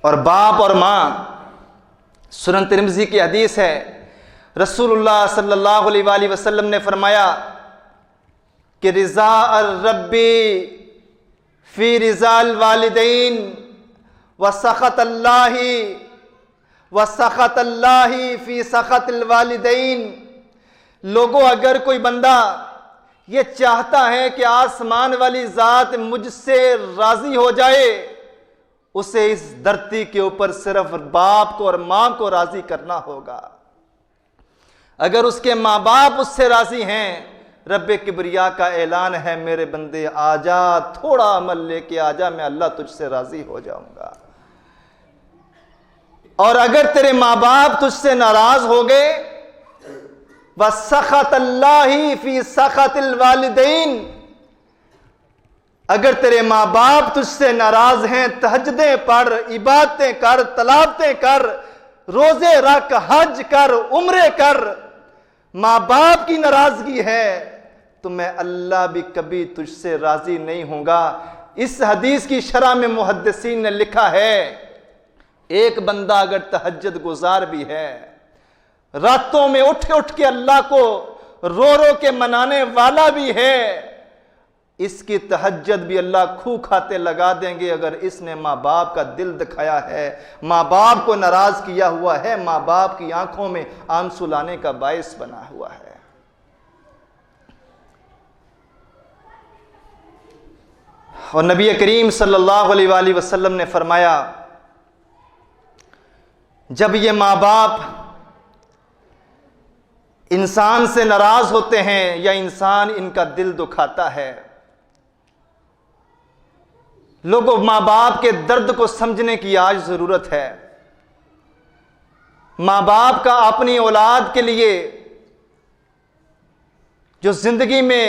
اور باپ اور ماں، سنن ترمذی کی حدیث ہے، رسول اللہ صلی اللہ علیہ وآلہ وسلم نے فرمایا کہ رضا الرب فی رضا الوالدین وسخط اللہ فی سخط الوالدین۔ لوگوں، اگر کوئی بندہ یہ چاہتا ہے کہ آسمان والی ذات مجھ سے راضی ہو جائے، اسے اس دھرتی کے اوپر صرف باپ کو اور ماں کو راضی کرنا ہوگا۔ اگر اس کے ماں باپ اس سے راضی ہیں، رب کبریا کا اعلان ہے، میرے بندے آجا، تھوڑا عمل لے کے آجا، میں اللہ تجھ سے راضی ہو جاؤں گا۔ اور اگر تیرے ماں باپ تجھ سے ناراض ہو گئے، وَسَخَطَ اللَّهِ فِي سَخَطِ الْوَالِدَيْنِ، اگر تیرے ماں باپ تجھ سے ناراض ہیں، تہجدیں پڑھ، عبادتیں کر، تلاوتیں کر، روزے رکھ، حج کر، عمرے کر، ماں باپ کی ناراضگی ہے تو میں اللہ بھی کبھی تجھ سے راضی نہیں ہوں گا۔ اس حدیث کی شرح میں محدثین نے لکھا ہے، ایک بندہ اگر تہجد گزار بھی ہے، راتوں میں اٹھ اٹھ کے اللہ کو رو رو کے منانے والا بھی ہے، اس کی تہجد بھی اللہ کھو کھاتے لگا دیں گے اگر اس نے ماں باپ کا دل دکھایا ہے، ماں باپ کو ناراض کیا ہوا ہے، ماں باپ کی آنکھوں میں آنسو لانے کا باعث بنا ہوا ہے۔ اور نبی کریم صلی اللہ علیہ وآلہ وسلم نے فرمایا، جب یہ ماں باپ انسان سے ناراض ہوتے ہیں یا انسان ان کا دل دکھاتا ہے، لوگوں، ماں باپ کے درد کو سمجھنے کی آج ضرورت ہے۔ ماں باپ کا اپنی اولاد کے لیے جو زندگی میں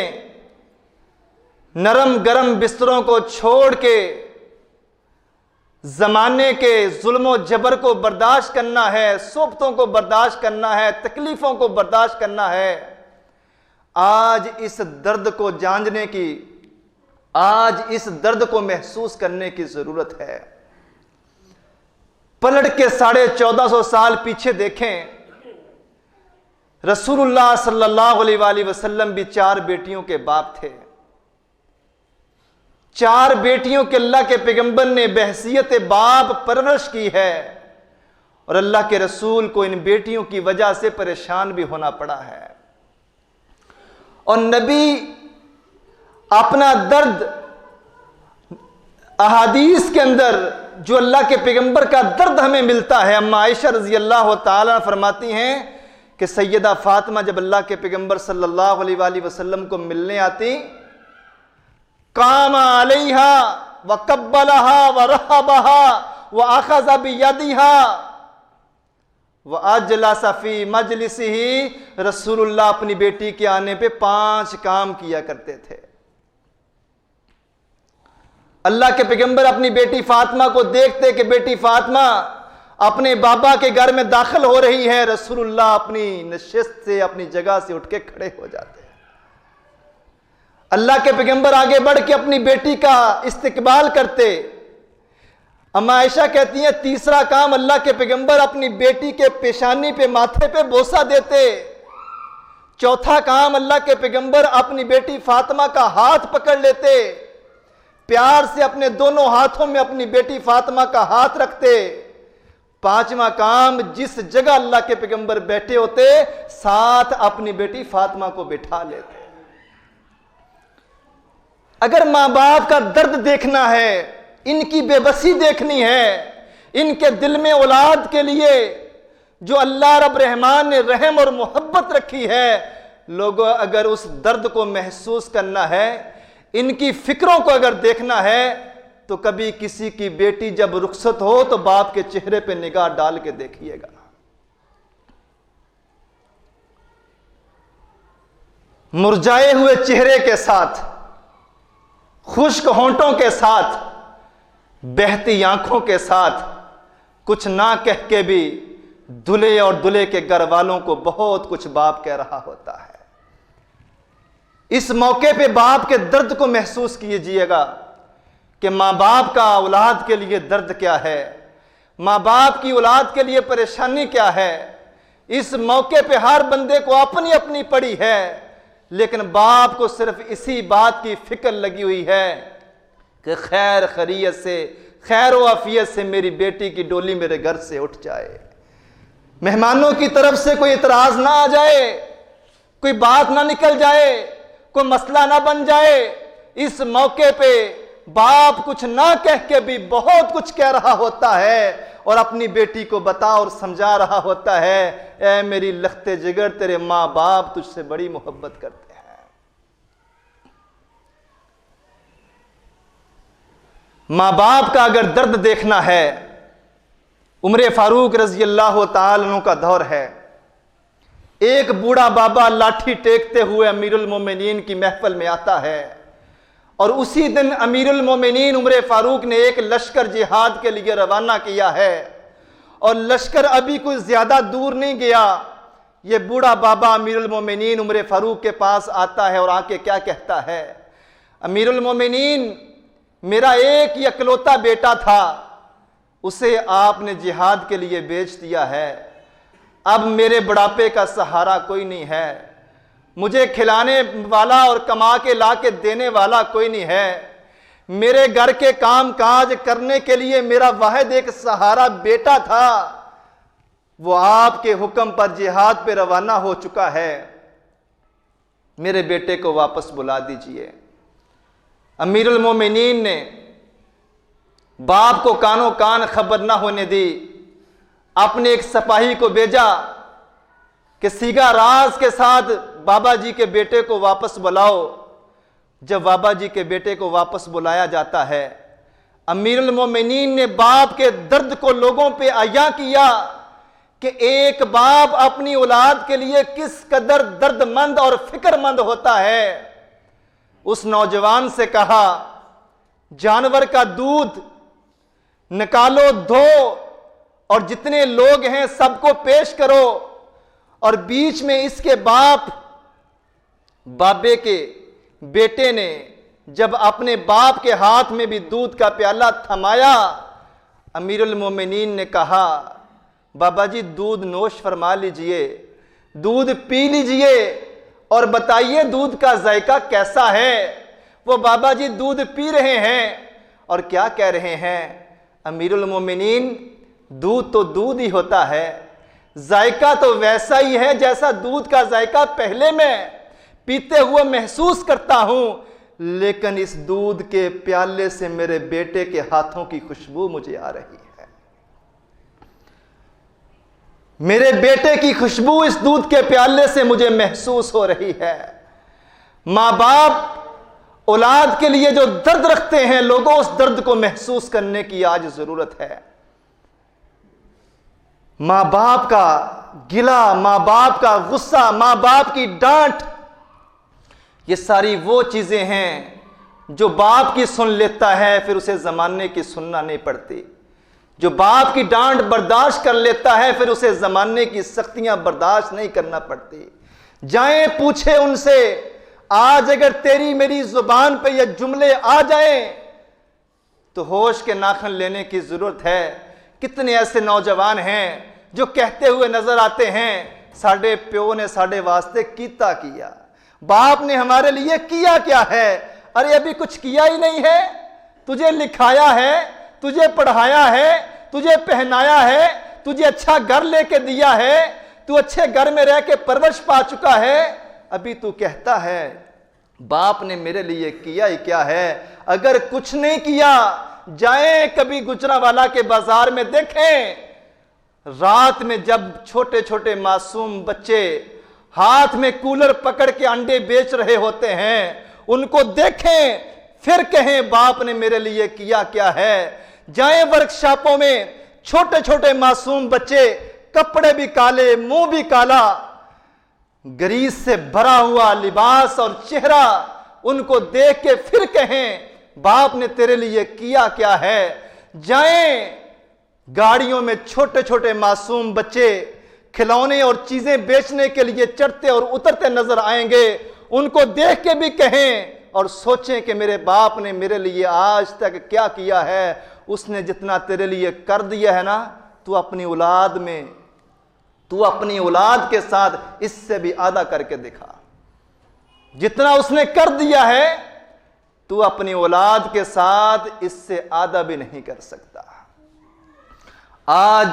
نرم گرم بستروں کو چھوڑ کے زمانے کے ظلم و جبر کو برداشت کرنا ہے، صحبتوں کو برداشت کرنا ہے، تکلیفوں کو برداشت کرنا ہے، آج اس درد کو جاننے کی، آج اس درد کو محسوس کرنے کی ضرورت ہے۔ پلٹ کے 1450 سال پیچھے دیکھیں، رسول اللہ صلی اللہ علیہ وآلہ وسلم بھی 4 بیٹیوں کے باپ تھے۔ 4 بیٹیوں کے اللہ کے پیغمبر نے بحیثیت باپ پرورش کی ہے، اور اللہ کے رسول کو ان بیٹیوں کی وجہ سے پریشان بھی ہونا پڑا ہے۔ اور نبی اپنا درد احادیث کے اندر جو اللہ کے پیغمبر کا درد ہمیں ملتا ہے، اما عائشہ رضی اللہ تعالیٰ فرماتی ہیں کہ سیدہ فاطمہ جب اللہ کے پیغمبر صلی اللہ علیہ وآلہ وسلم کو ملنے آتی، قام علیہا وقبلہا ورحبہا واخذ بیدہا واجلس فی مجلسہ، رسول اللہ اپنی بیٹی کے آنے پہ 5 کام کیا کرتے تھے۔ اللہ کے پیغمبر اپنی بیٹی فاطمہ کو دیکھتے کہ بیٹی فاطمہ اپنے بابا کے گھر میں داخل ہو رہی ہے، رسول اللہ اپنی نشست سے، اپنی جگہ سے اٹھ کے کھڑے ہو جاتے ہیں۔ اللہ کے پیغمبر آگے بڑھ کے اپنی بیٹی کا استقبال کرتے۔ اما عائشہ کہتی ہیں تیسرا کام، اللہ کے پیغمبر اپنی بیٹی کے پیشانی پہ، ماتھے پہ بوسہ دیتے۔ چوتھا کام، اللہ کے پیغمبر اپنی بیٹی فاطمہ کا ہاتھ پکڑ لیتے، پیار سے اپنے دونوں ہاتھوں میں اپنی بیٹی فاطمہ کا ہاتھ رکھتے۔ 5واں کام، جس جگہ اللہ کے پیغمبر بیٹھے ہوتے، ساتھ اپنی بیٹی فاطمہ کو بٹھا لیتے۔ اگر ماں باپ کا درد دیکھنا ہے، ان کی بے بسی دیکھنی ہے، ان کے دل میں اولاد کے لیے جو اللہ رب رحمان نے رحم اور محبت رکھی ہے، لوگوں اگر اس درد کو محسوس کرنا ہے، ان کی فکروں کو اگر دیکھنا ہے، تو کبھی کسی کی بیٹی جب رخصت ہو تو باپ کے چہرے پہ نگاہ ڈال کے دیکھیے گا۔ مرجھائے ہوئے چہرے کے ساتھ، خشک ہونٹوں کے ساتھ، بہتی آنکھوں کے ساتھ، کچھ نہ کہہ کے بھی دلہے اور دلہے کے گھر والوں کو بہت کچھ باپ کہہ رہا ہوتا ہے۔ اس موقع پہ باپ کے درد کو محسوس کیجئے گا کہ ماں باپ کا اولاد کے لیے درد کیا ہے۔ ماں باپ کی اولاد کے لیے پریشانی کیا ہے؟ اس موقع پہ ہر بندے کو اپنی اپنی پڑی ہے، لیکن باپ کو صرف اسی بات کی فکر لگی ہوئی ہے کہ خیر خیریت سے، خیر و عافیت سے میری بیٹی کی ڈولی میرے گھر سے اٹھ جائے، مہمانوں کی طرف سے کوئی اعتراض نہ آ جائے، کوئی بات نہ نکل جائے، کوئی مسئلہ نہ بن جائے۔ اس موقع پہ باپ کچھ نہ کہہ کے بھی بہت کچھ کہہ رہا ہوتا ہے اور اپنی بیٹی کو بتا اور سمجھا رہا ہوتا ہے، اے میری لخت جگر، تیرے ماں باپ تجھ سے بڑی محبت کرتے ہیں۔ ماں باپ کا اگر درد دیکھنا ہے، عمر فاروق رضی اللہ تعالیٰ عنہ کا دور ہے، ایک بوڑھا بابا لاٹھی ٹیکتے ہوئے امیر المومنین کی محفل میں آتا ہے، اور اسی دن امیر المومنین عمر فاروق نے ایک لشکر جہاد کے لیے روانہ کیا ہے، اور لشکر ابھی کوئی زیادہ دور نہیں گیا، یہ بوڑھا بابا امیر المومنین عمر فاروق کے پاس آتا ہے اور آ کے کیا کہتا ہے؟ امیر المومنین، میرا ایک ہی اکلوتا بیٹا تھا، اسے آپ نے جہاد کے لیے بیچ دیا ہے، اب میرے بڑھاپے کا سہارا کوئی نہیں ہے، مجھے کھلانے والا اور کما کے لا کے دینے والا کوئی نہیں ہے، میرے گھر کے کام کاج کرنے کے لیے میرا واحد ایک سہارا بیٹا تھا، وہ آپ کے حکم پر جہاد پہ روانہ ہو چکا ہے، میرے بیٹے کو واپس بلا دیجئے۔ امیر المومنین نے باپ کو کانوں کان خبر نہ ہونے دی، اپنے ایک سپاہی کو بھیجا کہ سیگا راز کے ساتھ بابا جی کے بیٹے کو واپس بلاؤ۔ جب بابا جی کے بیٹے کو واپس بلایا جاتا ہے، امیر المومنین نے باپ کے درد کو لوگوں پہ عیاں کیا کہ ایک باپ اپنی اولاد کے لیے کس قدر درد مند اور فکر مند ہوتا ہے۔ اس نوجوان سے کہا، جانور کا دودھ نکالو، دھو، اور جتنے لوگ ہیں سب کو پیش کرو، اور بیچ میں اس کے بابے کے بیٹے نے جب اپنے باپ کے ہاتھ میں بھی دودھ کا پیالہ تھمایا، امیر المومنین نے کہا، بابا جی دودھ نوش فرما لیجئے، دودھ پی لیجئے اور بتائیے دودھ کا ذائقہ کیسا ہے۔ وہ بابا جی دودھ پی رہے ہیں اور کیا کہہ رہے ہیں؟ امیر المومنین، دودھ تو دودھ ہی ہوتا ہے، ذائقہ تو ویسا ہی ہے جیسا دودھ کا ذائقہ پہلے میں پیتے ہوئے محسوس کرتا ہوں، لیکن اس دودھ کے پیالے سے میرے بیٹے کے ہاتھوں کی خوشبو مجھے آ رہی ہے، میرے بیٹے کی خوشبو اس دودھ کے پیالے سے مجھے محسوس ہو رہی ہے۔ ماں باپ اولاد کے لیے جو درد رکھتے ہیں، لوگوں اس درد کو محسوس کرنے کی آج ضرورت ہے۔ ماں باپ کا گلہ، ماں باپ کا غصہ، ماں باپ کی ڈانٹ، یہ ساری وہ چیزیں ہیں جو باپ کی سن لیتا ہے پھر اسے زمانے کی سننا نہیں پڑتی، جو باپ کی ڈانٹ برداشت کر لیتا ہے پھر اسے زمانے کی سختیاں برداشت نہیں کرنا پڑتی۔ جائیں پوچھے ان سے، آج اگر تیری میری زبان پہ یہ جملے آ جائیں تو ہوش کے ناخن لینے کی ضرورت ہے۔ کتنے ایسے نوجوان ہیں جو کہتے ہوئے نظر آتے ہیں، ساڈے پیو نے ساڈے واسطے کیتا کیا، باپ نے ہمارے لیے کیا کیا ہے؟ ارے ابھی کچھ کیا ہی نہیں ہے، تجھے لکھایا ہے، تجھے پڑھایا ہے، تجھے پہنایا ہے، تجھے اچھا گھر لے کے دیا ہے، تو اچھے گھر میں رہ کے پرورش پا چکا ہے، ابھی تو کہتا ہے باپ نے میرے لیے کیا ہی کیا ہے؟ اگر کچھ نہیں کیا، جائیں کبھی گجرانوالہ کے بازار میں دیکھیں، رات میں جب چھوٹے چھوٹے معصوم بچے ہاتھ میں کولر پکڑ کے انڈے بیچ رہے ہوتے ہیں، ان کو دیکھیں پھر کہیں باپ نے میرے لیے کیا کیا ہے۔ جائیں ورکشاپوں میں، چھوٹے چھوٹے معصوم بچے، کپڑے بھی کالے، منہ بھی کالا، گریس سے بھرا ہوا لباس اور چہرہ، ان کو دیکھ کے پھر کہیں باپ نے تیرے لیے کیا کیا ہے۔ جائیں گاڑیوں میں چھوٹے چھوٹے معصوم بچے کھلونے اور چیزیں بیچنے کے لیے چڑھتے اور اترتے نظر آئیں گے، ان کو دیکھ کے بھی کہیں اور سوچیں کہ میرے باپ نے میرے لیے آج تک کیا کیا ہے۔ اس نے جتنا تیرے لیے کر دیا ہے نا، تو اپنی اولاد میں، تو اپنی اولاد کے ساتھ اس سے بھی آدھا کر کے دکھا۔ جتنا اس نے کر دیا ہے تو اپنی اولاد کے ساتھ اس سے آدھا بھی نہیں کر سکتا۔ آج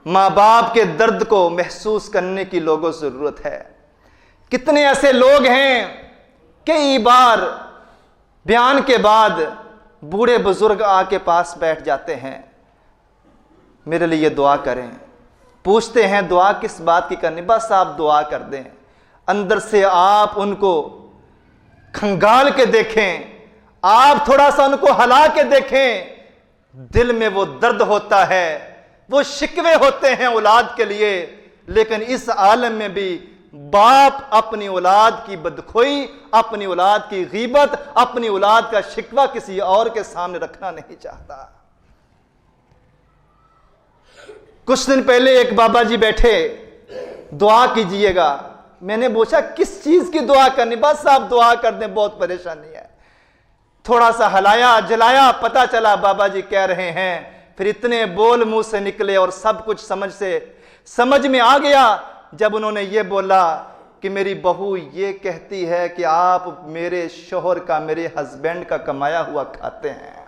ماں باپ کے درد کو محسوس کرنے کی لوگوں کو ضرورت ہے۔ کتنے ایسے لوگ ہیں، کئی بار بیان کے بعد بوڑھے بزرگ آ کے پاس بیٹھ جاتے ہیں، میرے لیے دعا کریں، پوچھتے ہیں دعا کس بات کی کرنی، بس آپ دعا کر دیں۔ اندر سے آپ ان کو کھنگال کے دیکھیں، آپ تھوڑا سا ان کو ہلا کے دیکھیں، دل میں وہ درد ہوتا ہے، وہ شکوے ہوتے ہیں اولاد کے لیے، لیکن اس عالم میں بھی باپ اپنی اولاد کی بدخوئی، اپنی اولاد کی غیبت، اپنی اولاد کا شکوہ کسی اور کے سامنے رکھنا نہیں چاہتا۔ کچھ دن پہلے ایک بابا جی بیٹھے، دعا کیجئے گا۔ میں نے پوچھا کس چیز کی دعا کرنی؟ بس آپ دعا کر دیں، بہت پریشانی ہے۔ تھوڑا سا ہلایا جلایا، پتا چلا بابا جی کہہ رہے ہیں، پھر اتنے بول منہ سے نکلے اور سب کچھ سمجھ میں آ گیا جب انہوں نے یہ بولا کہ میری بہو یہ کہتی ہے کہ آپ میرے شوہر کا، میرے ہسبینڈ کا کمایا ہوا کھاتے ہیں۔